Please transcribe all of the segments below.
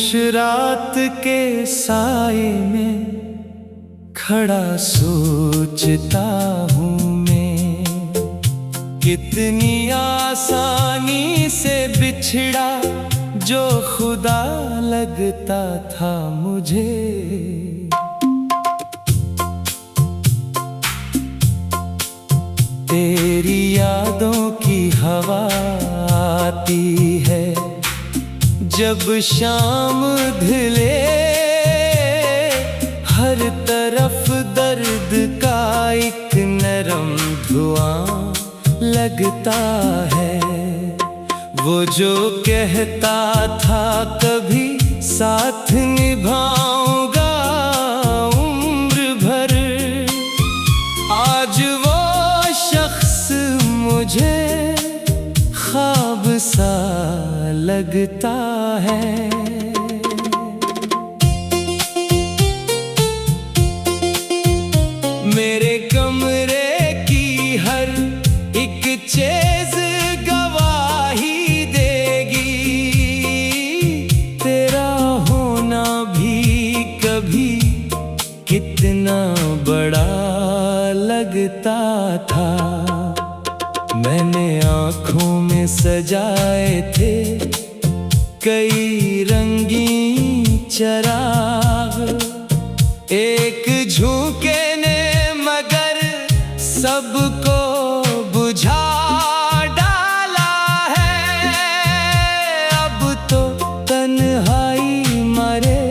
खामोश रात के साए में खड़ा सोचता हूँ मैं, कितनी आसानी से बिछड़ा जो खुदा लगता था मुझे। तेरी यादों की हवा आती है जब शाम ढले, हर तरफ दर्द का एक नरम धुआं लगता है। वो जो कहता था कभी साथ निभाऊंगा उम्र भर, आज वो शख्स मुझे ख्वाब सा लगता है। मेरे कमरे की हर एक चीज गवाही देगी, तेरा होना भी कभी कितना बड़ा लगता था। मैंने आँखों में सजाए थे कई रंगीन चिराग, एक झोंके ने मगर सबको बुझा डाला है। अब तो तन्हाई मारे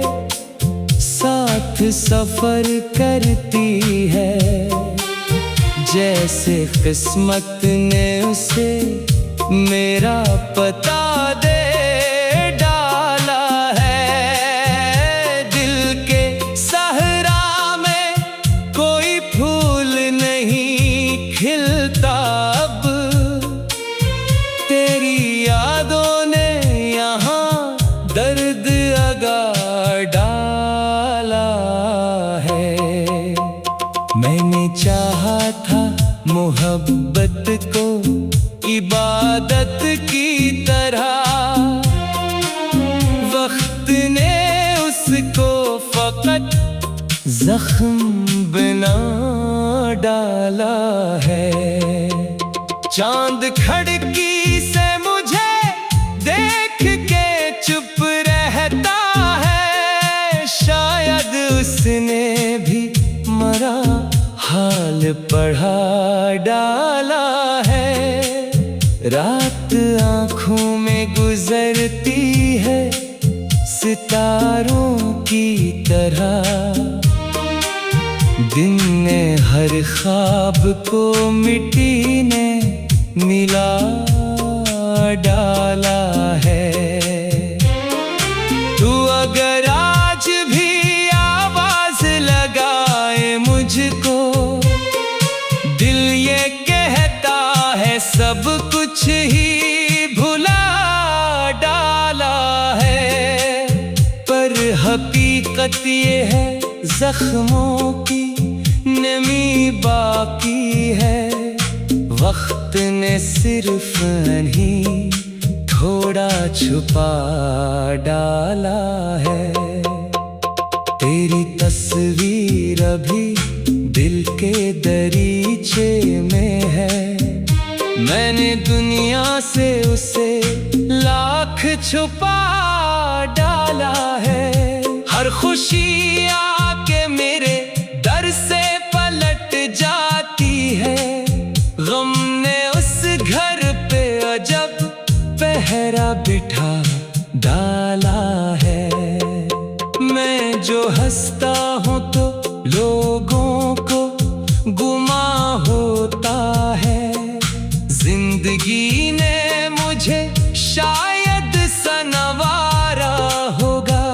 साथ सफर करती है, जैसे किस्मत ने उसे मेरा पता दे डाला है। दिल के सहरा में कोई फूल नहीं खिलता अब, तेरी यादों ने यहाँ दर्द अगा डाला है। मैंने चाहा था मोहब्बत को इबादत की तरह, वक्त ने उसको फकत जख्म बना डाला है। चांद खिड़की से मुझे देख के चुप रहता है, शायद उसने भी मरा हाल पढ़ा डाला है। रात आँखों में गुजरती है सितारों की तरह, दिन ने हर ख्वाब को मिट्टी ने मिला डाला है। तू अगर आज भी आवाज लगाए मुझको, दिल ये कहता है सब कुछ ही भुला डाला है। पर हकीकत ये है जख्मों की नमी बाकी है, वक्त ने सिर्फ नहीं थोड़ा छुपा डाला है। तेरी तस्वीर अभी दिल के दरीचे में है, मैंने दुनिया से उसे लाख छुपा डाला है। हर खुशी आके मेरे दर से पलट जाती है, गम ने उस घर पे अजब पहरा बिठा डाला है। मैं जो हंसता हूँ तो लोगों को गुमा होता है, जिंदगी ने मुझे शायद सनवारा होगा।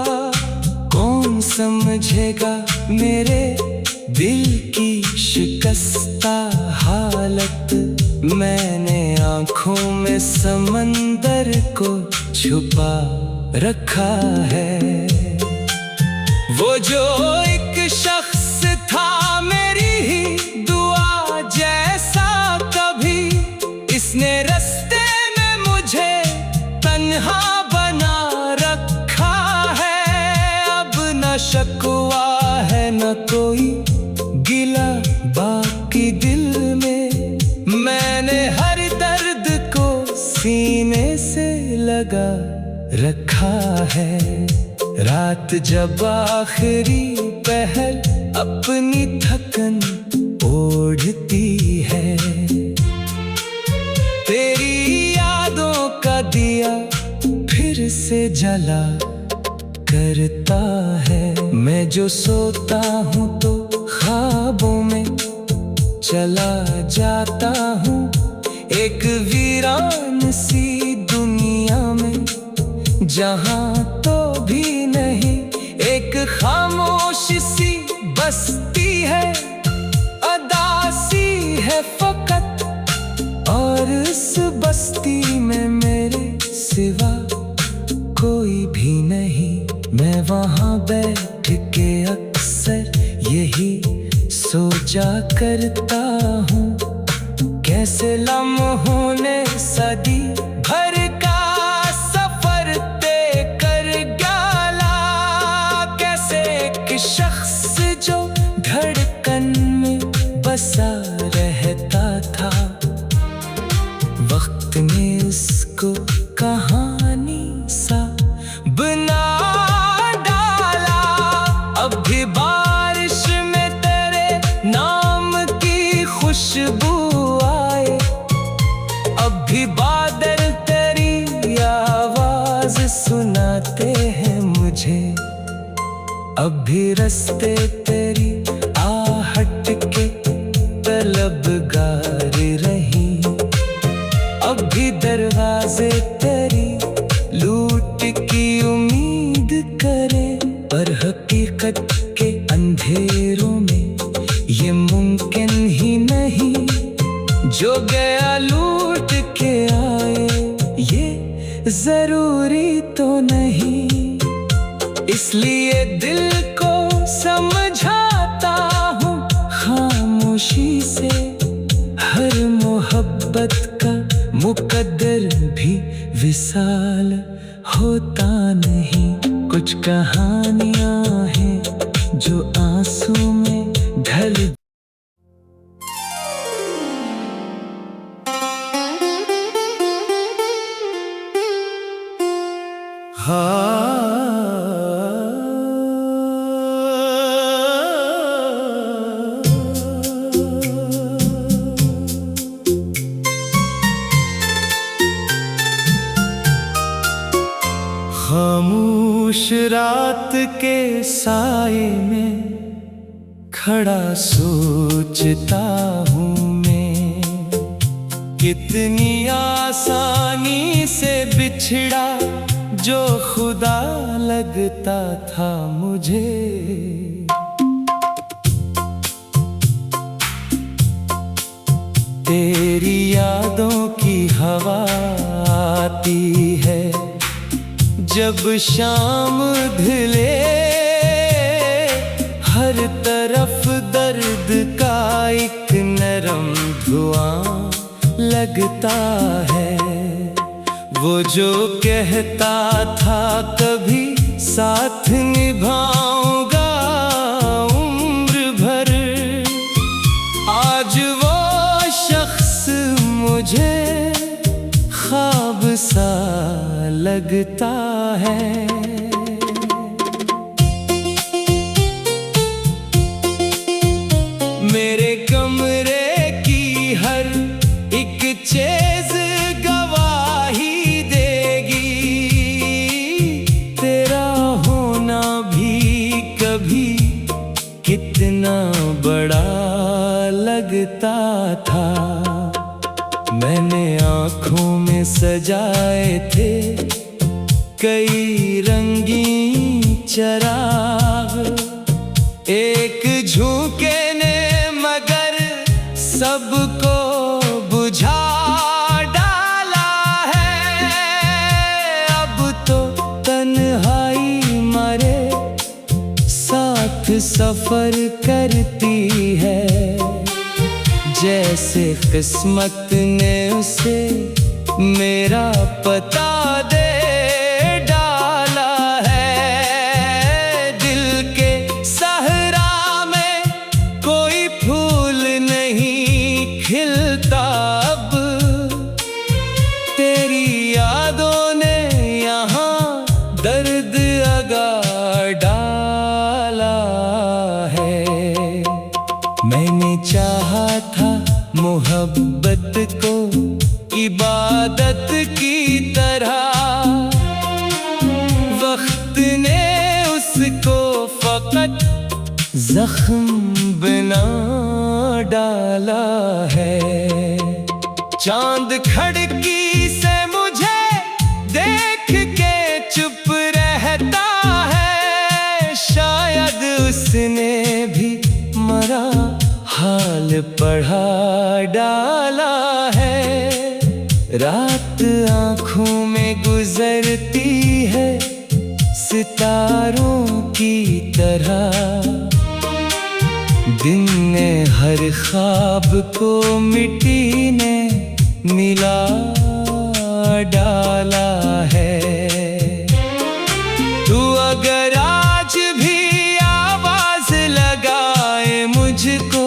कौन समझेगा मेरे दिल की शिकस्ता हालत, मैंने आँखों में समंदर को छुपा रखा है। वो जो एक शख्स था मेरी ही दुआ जैसा, कभी इसने रास्ते में मुझे तन्हा बना रखा है। बाकी दिल में मैंने हर दर्द को सीने से लगा रखा है। रात जब आखिरी पहर अपनी थकन ओढ़ती है, तेरी यादों का दिया फिर से जला करता है। मैं जो सोता हूँ तो ख्वाबों में चला जाता हूँ, एक वीरान सी दुनिया में जहाँ तो भी नहीं, एक खामोश सी बस्ती है, अदासी है फकत, और इस बस्ती में मेरे सिवा कोई भी नहीं। मैं वहाँ बैठ के अक्सर यही सोचा करता हूँ, कैसे लम्हों ने सदी भर का सफर तय कर डाला, कैसे एक शख्स जो धड़कन में बसा रहता था, वक्त ने इसको कहानी सा बना डाला। अब भी बारिश में तेरे नाम की खुशबू आए, अब भी बादल तेरी आवाज सुनाते हैं मुझे, अब भी रास्ते तेरी आहट के तलबगार रही, अब भी दरवाजे तेरी लूट की उम्मीद करे। पर हकीकत के अंधेरों में ये मुमकिन ही नहीं, जो गया लूट के आए ये जरूरी तो नहीं। इसलिए दिल को समझाता हूँ खामोशी से, हर मोहब्बत का मुकद्दर भी विसाल होता नहीं। कुछ कहानियां हैं जो आंसू में ढल खामोश रात के साए में खड़ा सोचता हूँ मैं, कितनी आसानी से बिछड़ा जो खुदा लगता था मुझे। तेरी यादों की हवा आती है जब शाम ढले, हर तरफ दर्द का एक नरम धुआं लगता है। वो जो कहता था कभी साथ निभाऊंगा उम्र भर, आज वो शख्स मुझे ख्वाब सा लगता है। मेरे कमरे की हर एक चीज गवाही देगी, तेरा होना भी कभी कितना बड़ा लगता था। मैंने आँखों में सजाए थे कई रंगीन चराग, एक झोंके ने मगर सबको बुझा डाला है। अब तो तन्हाई मरे साथ सफर करती है, जैसे किस्मत ने उसे मेरा पता दे डाला है। दिल के सहरा में कोई फूल चाहा था मोहब्बत को इबादत की तरह, वक्त ने उसको फकत जख्म बना डाला है। चांद खिड़की से मुझे देख के चुप रहता है, शायद उसने भी मरा हाल पढ़ा डाला है। रात आँखों में गुजरती है सितारों की तरह, दिन ने हर ख्वाब को मिट्टी ने मिला डाला है। तू अगर आज भी आवाज लगाए मुझको,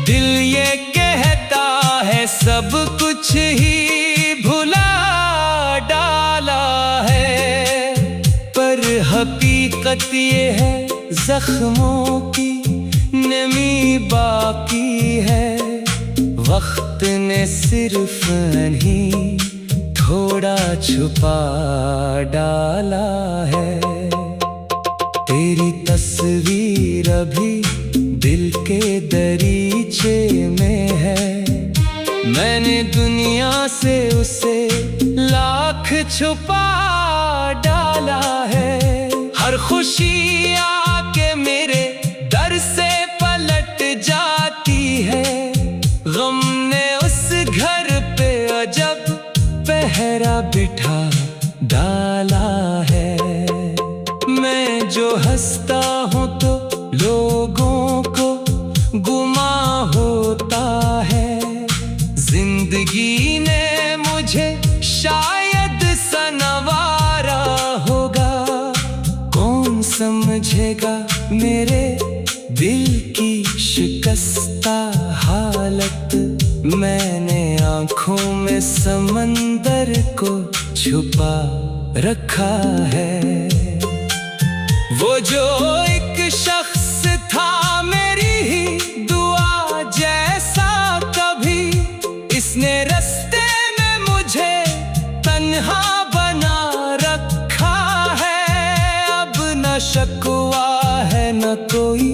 दिल ये कहता है सब कुछ ही भुला डाला है। पर हकीकत ये है जख्मों की नमी बाकी है, वक्त ने सिर्फ नहीं थोड़ा छुपा डाला है। तेरी तस्वीर अभी दिल के दरीचे में है, मैंने दुनिया से उसे लाख छुपा डाला है। हर खुशी आके मेरे दर से पलट जाती है, गम ने उस घर पे अजब पहरा बिठा डाला है। मैं जो हंसता हूँ तो लोगों को गुमा होता है, जिंदगी ने मुझे शायद सनवारा होगा। कौन समझेगा मेरे दिल की शिकस्ता हालत, मैंने आँखों में समंदर को छुपा रखा है। वो जो एक शख्स था मेरी ही दुआ जैसा, कभी इसने रास्ते में मुझे तन्हा बना रखा है। अब न शिकवा है न कोई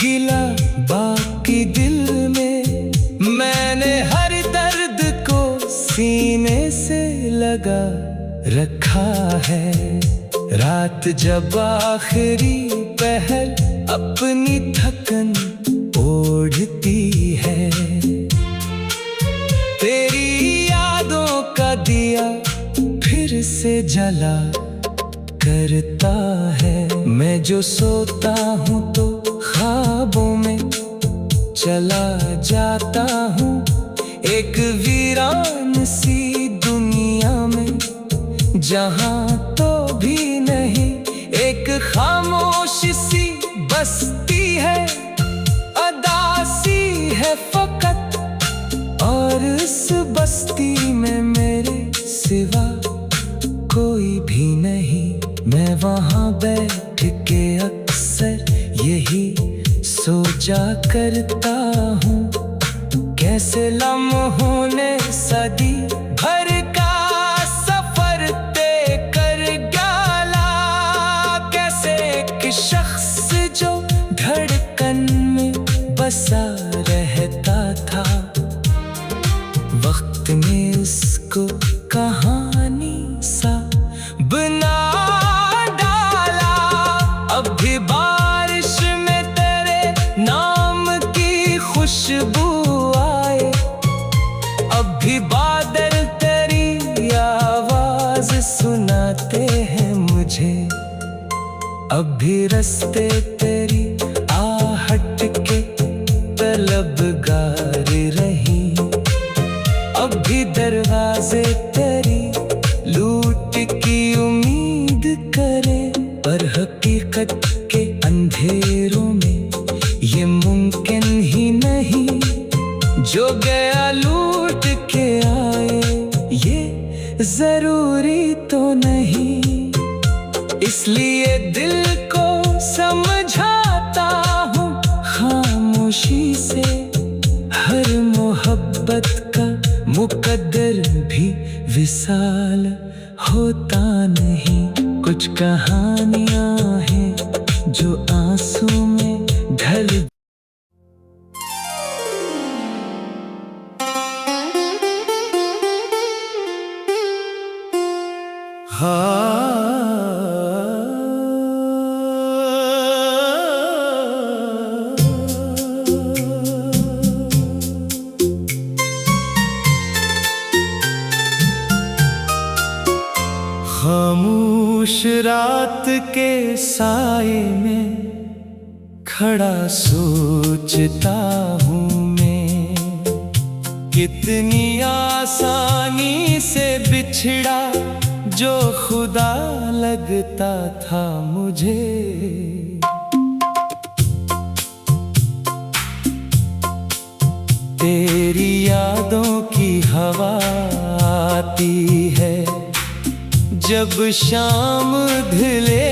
गिला बाकी दिल में, मैंने हर दर्द को सीने से लगा रखा है। रात जब आखिरी पहर अपनी थकन ओढ़ती है, तेरी यादों का दिया फिर से जला करता है। मैं जो सोता हूँ तो ख्वाबों में चला जाता हूँ, एक वीरान सी दुनिया में जहाँ तो भी नहीं एक खामोश सी बस्ती है, अदासी है फकत, और इस बस्ती में मेरे सिवा कोई भी नहीं। मैं वहाँ बैठ के अक्सर यही सोचा करता हूँ, कैसे लम्हों ने सदी भर का सफर तय कर डाला, कैसे एक शख्स जो धड़कन में बसा रहता था, वक्त ने उसको कहानी सा बना डाला। अब भी बारिश में तेरे नाम की खुशबू आए, अब भी बादल तेरी आवाज सुनाते हैं मुझे, अब भी रास्ते तेरी आहट के तलबगार रही, अब भी दरवाजे तेरी लूट की उम्मीद करे। पर हकीकत के अंधेरों में ये मुमकिन ही नहीं, जो गया लूट के आए ये जरूरी तो नहीं। इसलिए दिल को समझाता हूँ खामोश खामोशी से। हर मोहब्बत का मुकद्दर भी विसाल होता नहीं। कुछ कहानियां हैं जो आंसू में ढल खामोश रात के साए में खड़ा सोचता हूँ मैं, कितनी आसानी से बिछड़ा जो खुदा लगता था मुझे। तेरी यादों की हवा आती है जब शाम ढले,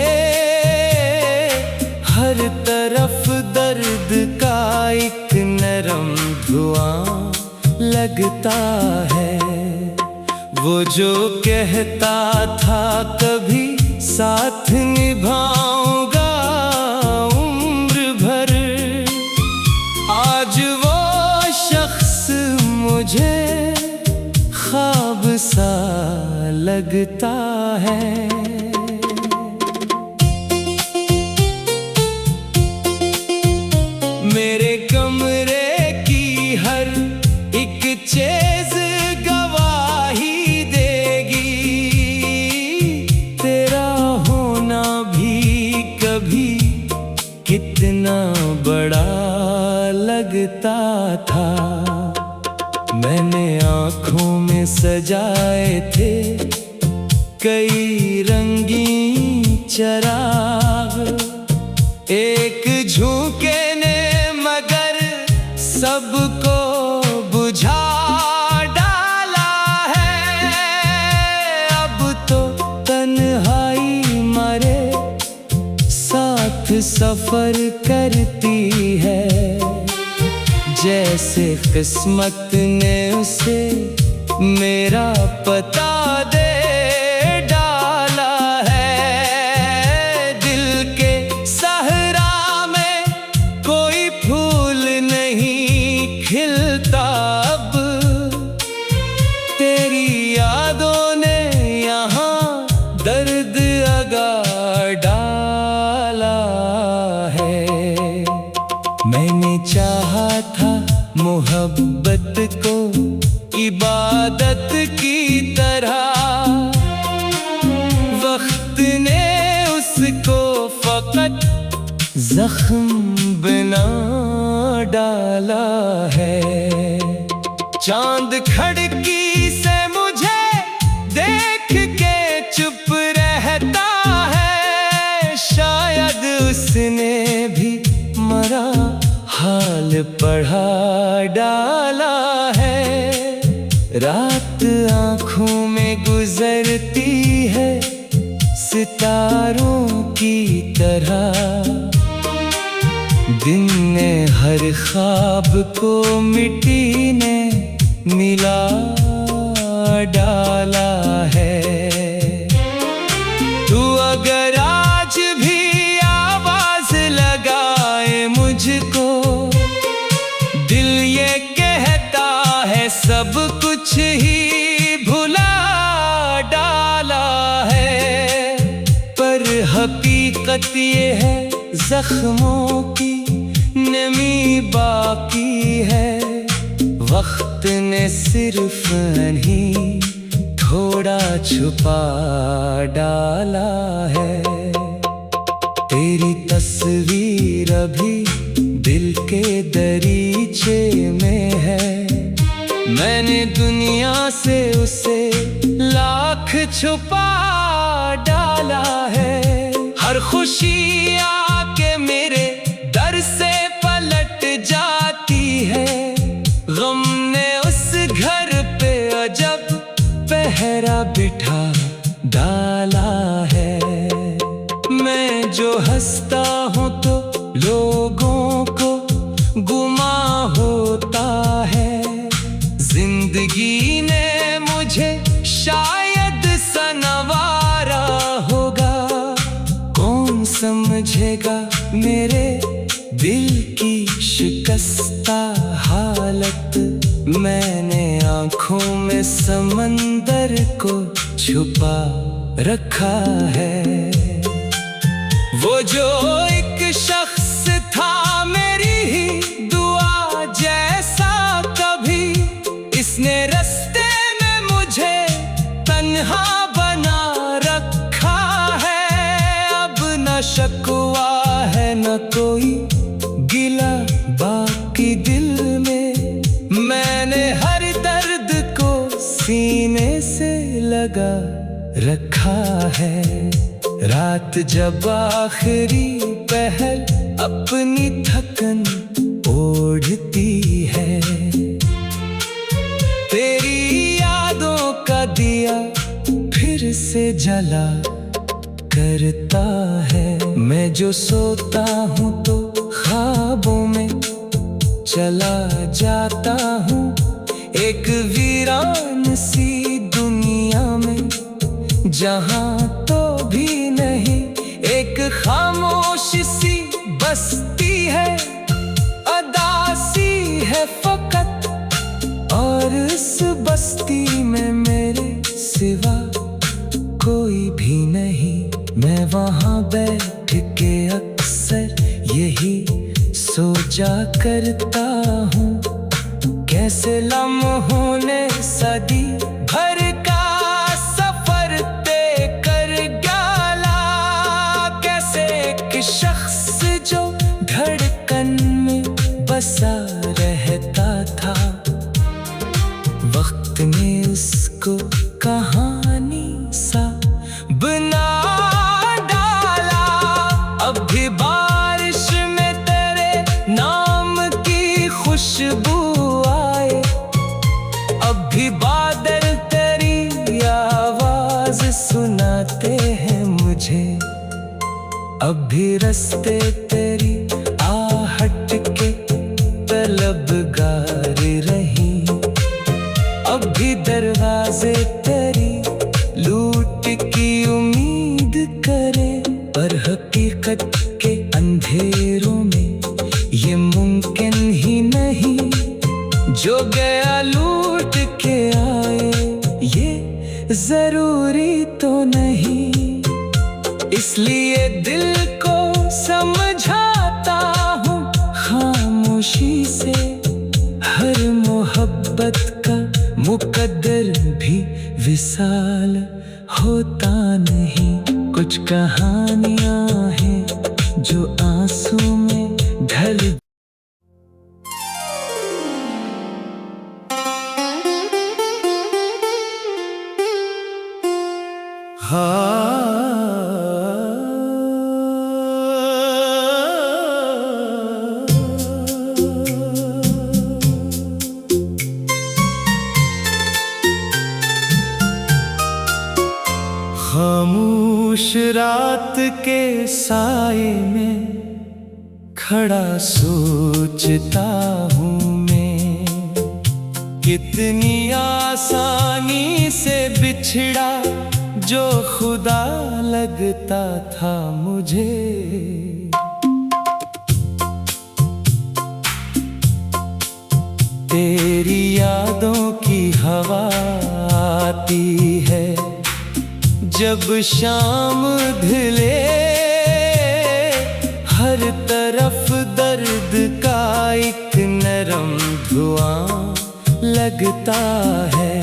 हर तरफ दर्द का एक नरम धुआं लगता है। वो जो कहता था कभी साथ निभाऊंगा उम्र भर, आज वो शख्स मुझे ख्वाब सा लगता है। मेरे कमरे की हर एक चीज गवाही देगी, तेरा होना भी कभी कितना बड़ा लगता था। मैंने आँखों में सजाए थे कई रंगीन चराग, एक झोंके ने मगर सबको बुझा डाला है। अब तो तन्हाई मारे साथ सफर करती है, जैसे किस्मत ने उसे मेरा पता दे डाला है। दिल के सहरा में कोई फूल नहीं खिलता अब, तेरी यादों ने यहाँ दर्द अगा डाला है। मैंने चाहा था मोहब्बत को इबादत की तरह, वक्त ने उसको फकत जख्म बना डाला है। चांद खिड़की से मुझे देख के चुप रहता है, शायद उसने भी मरा हाल पढ़ा डाला है। रात आँखों में गुजरती है सितारों की तरह, दिन ने हर ख्वाब को मिट्टी ने मिला डाला है। तू अगर आज भी आवाज लगाए मुझको, दिल ये कहता है सब कुछ ही भुला डाला है। पर हकीकत ये है जख्मों की नमी बाकी है, वक्त ने सिर्फ नहीं थोड़ा छुपा डाला है। तेरी तस्वीर अभी दिल के दरीचे में है, मैंने दुनिया से उसे लाख छुपा डाला है। हर खुशी आके मेरे दर से पलट जाती है, गम ने उस घर पे अजब पहरा बिठा डाला है। मैं जो हंसता हूँ तो लोगों को गुमा होता है। जिंदगी ने मुझे शायद सनवारा होगा, कौन समझेगा मेरे दिल की शिकस्ता हालत। मैंने आँखों में समंदर को छुपा रखा है। वो जो एक शख्स था मेरी ही दुआ जैसा, कभी इसने रास्ते में मुझे तन्हा बना रखा है। अब न शिकवा है न कोई गिला बाकी दिल में, मैंने हर दर्द को सीने से लगा रखा है। रात जब आखिरी पहर अपनी थकन ओढ़ती है, तेरी यादों का दिया फिर से जला करता है। मैं जो सोता हूँ तो ख्वाबों में चला जाता हूँ, एक वीरान सी दुनिया में जहाँ तो भी नहीं, एक खामोश सी बस्ती है, अदासी है फकत। और इस बस्ती में मेरे सिवा कोई भी नहीं। मैं वहाँ बैठ के अक्सर यही सोचा करता हूँ, कैसे लम्हों ने सदी भर का सफर तय कर डाला। कैसे एक शख्स जो धड़कन में बसा रहता था, वक्त ने उसको कहानी सा बना डाला। अब भी बारिश में तेरे नाम की खुशबू आए, अब भी बादल तेरी आवाज सुनाते हैं मुझे, अब भी रास्ते तेरी आहट के तलबगार रही, अब भी दरवाजे तेरी लूट की उम्मीद करे। पर हकीकत के अंधेरों में ये मुमकिन ही नहीं, जो गया लूट के आए ये जरूरी तो नहीं। इसलिए दिल को समझाता हूँ खामोशी से, हर मोहब्बत का मुकद्दर भी विसाल होता नहीं। कुछ कहानियाँ हैं जो आंसू में ढल खामोश रात के साए में खड़ा सोचता हूँ मैं, कितनी आसानी से बिछड़ा जो खुदा लगता था मुझे। तेरी यादों की हवा आती है जब शाम ढले, हर तरफ दर्द का एक नरम धुआं लगता है।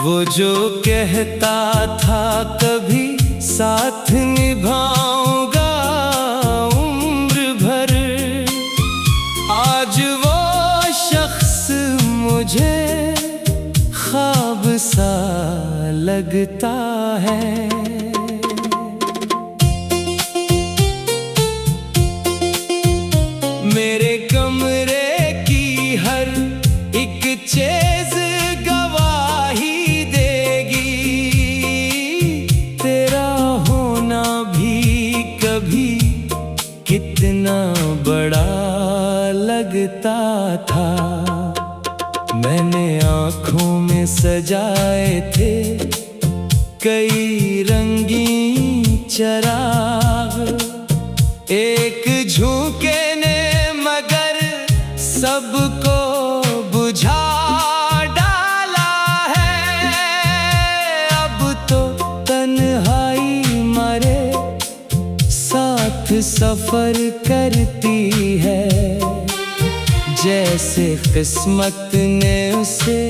वो जो कहता था कभी साथ निभाऊंगा उम्र भर, आज वो शख्स मुझे ख्वाब सा लगता है। मेरे कमरे की हर एक चीज गवाही देगी, तेरा होना भी कभी कितना बड़ा लगता होता था। मैंने आँखों में सजाए थे कई रंगीन चराग, एक झोंके ने मगर सबको बुझा डाला है। अब तो तन्हाई मारे साथ सफर करती है, जैसे किस्मत ने उसे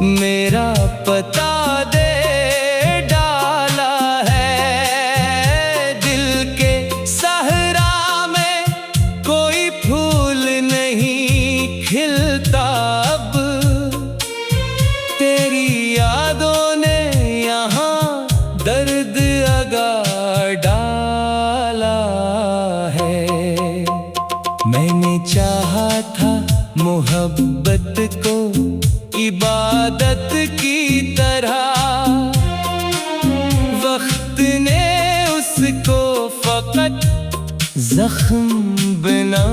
मेरा पता दे डाला है। दिल के सहरा में कोई फूल नहीं खिलता अब, तेरी यादों ने यहाँ दर्द अगा डाला है। मैंने चाहा था मोहब्बत को इबादत की तरह, वक्त ने उसको फकत जख्म बना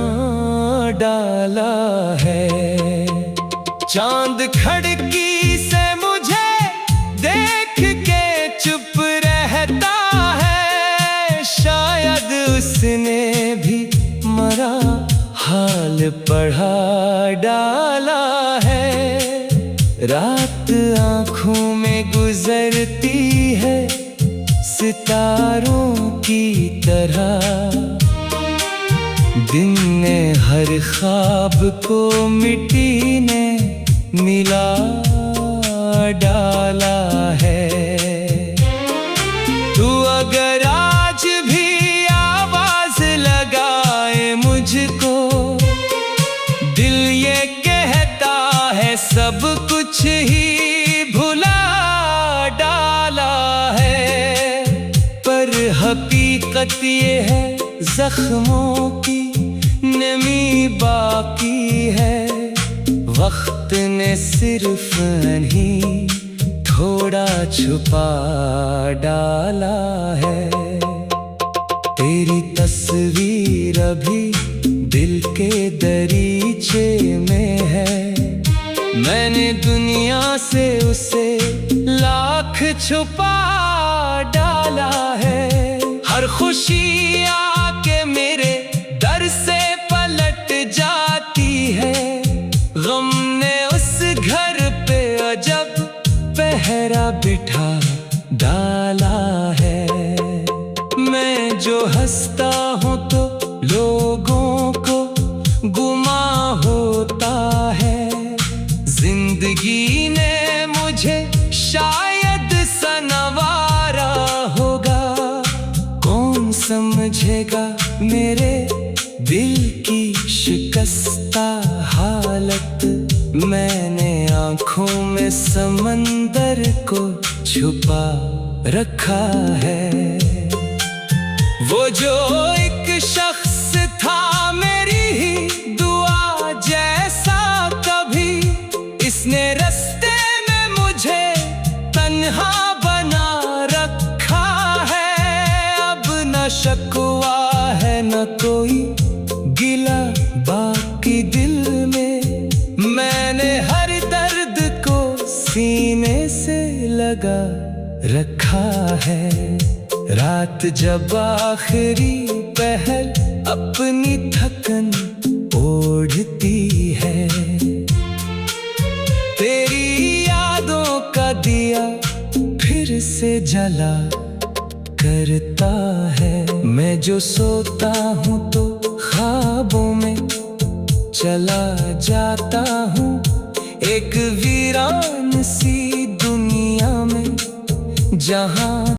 डाला है। चांद खिड़की से मुझे देख के चुप रहता है, शायद उसने भी मरा हाल पढ़ा डाला है। रात आँखों में गुजरती है सितारों की तरह, दिन ने हर ख्वाब को मिट्टी ने मिला डाला है। तू अगर आज भी आवाज लगाए मुझको, दिल ये कहता है सब कुछ ही भुला डाला है। पर हकीकत ये है जख्मों की नमी बाकी है, वक्त ने सिर्फ नहीं थोड़ा छुपा डाला है। तेरी तस्वीर अभी दिल के दरीचे में है, मैंने दुनिया से उसे लाख छुपा डाला है। हर खुशी आके मेरे दर से पलट जाती है, गम ने उस घर पे अजब पहरा बिठा डाला है। मैं जो हंसता हूँ तो लोगों को गुमा होता है, जिंदगी ने मुझे शायद सनवारा होगा। कौन समझेगा मेरे दिल की शिकस्ता हालत, मैंने आँखों में समंदर को छुपा रखा है। वो जो एक शख्स था मेरी ही दुआ जैसा कभी, इसने रास्ते में मुझे तन्हा बना रखा है। अब न शिकवा है न कोई गिला बाकी दिल में, मैंने हर दर्द को सीने से लगा रखा है। रात जब आखिरी पहर अपनी थकन ओढ़ती है, तेरी यादों का दिया फिर से जला करता है। मैं जो सोता हूँ तो ख्वाबों में चला जाता हूँ, एक वीरान सी दुनिया में जहाँ